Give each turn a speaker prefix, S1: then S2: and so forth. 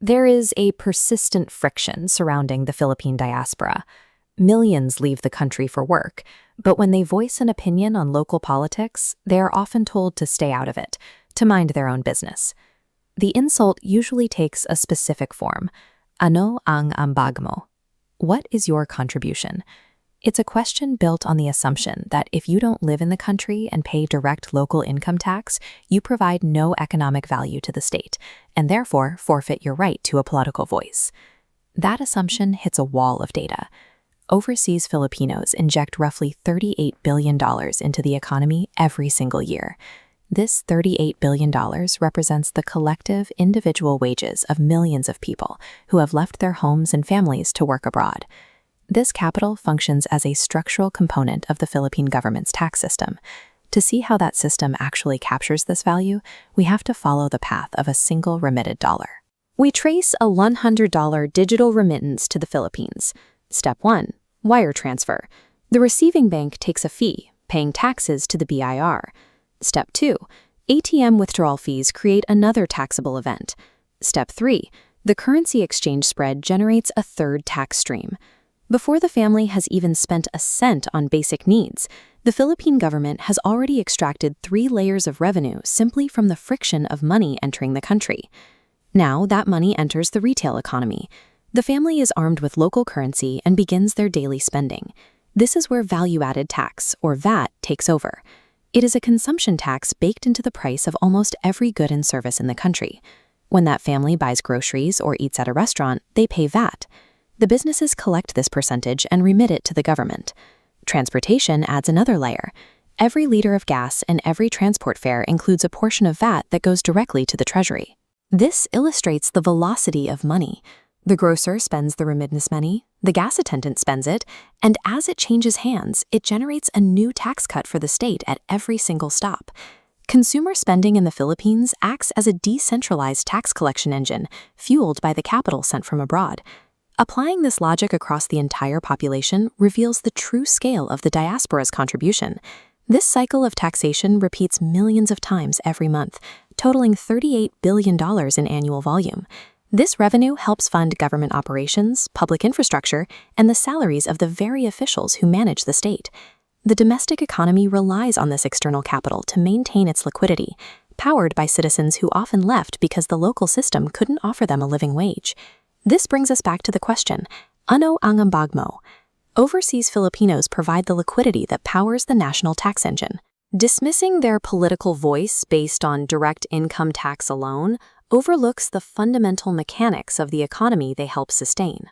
S1: There is a persistent friction surrounding the Philippine diaspora. Millions leave the country for work, but when they voice an opinion on local politics, they are often told to stay out of it, to mind their own business. The insult usually takes a specific form. Ano ang ambag mo? What is your contribution? It's a question built on the assumption that if you don't live in the country and pay direct local income tax, you provide no economic value to the state, and therefore forfeit your right to a political voice. That assumption hits a wall of data. Overseas Filipinos inject roughly $38 billion into the economy every single year. This $38 billion represents the collective individual wages of millions of people who have left their homes and families to work abroad. This capital functions as a structural component of the Philippine government's tax system. To see how that system actually captures this value, we have to follow the path of a single remitted dollar. We trace a $100 digital remittance to the Philippines. Step 1. Wire transfer. The receiving bank takes a fee, paying taxes to the BIR. Step 2. ATM withdrawal fees create another taxable event. Step 3. The currency exchange spread generates a third tax stream. Before the family has even spent a cent on basic needs, the Philippine government has already extracted 3 layers of revenue simply from the friction of money entering the country. Now that money enters the retail economy. The family is armed with local currency and begins their daily spending. This is where value-added tax, or VAT, takes over. It is a consumption tax baked into the price of almost every good and service in the country. When that family buys groceries or eats at a restaurant, they pay VAT. The businesses collect this percentage and remit it to the government. Transportation adds another layer. Every liter of gas and every transport fare includes a portion of VAT that goes directly to the treasury. This illustrates the velocity of money. The grocer spends the remittance money, the gas attendant spends it, and as it changes hands, it generates a new tax cut for the state at every single stop. Consumer spending in the Philippines acts as a decentralized tax collection engine, fueled by the capital sent from abroad. Applying this logic across the entire population reveals the true scale of the diaspora's contribution. This cycle of taxation repeats millions of times every month, totaling $38 billion in annual volume. This revenue helps fund government operations, public infrastructure, and the salaries of the very officials who manage the state. The domestic economy relies on this external capital to maintain its liquidity, powered by citizens who often left because the local system couldn't offer them a living wage. This brings us back to the question, ano ang ambag mo? Overseas Filipinos provide the liquidity that powers the national tax engine. Dismissing their political voice based on direct income tax alone overlooks the fundamental mechanics of the economy they help sustain.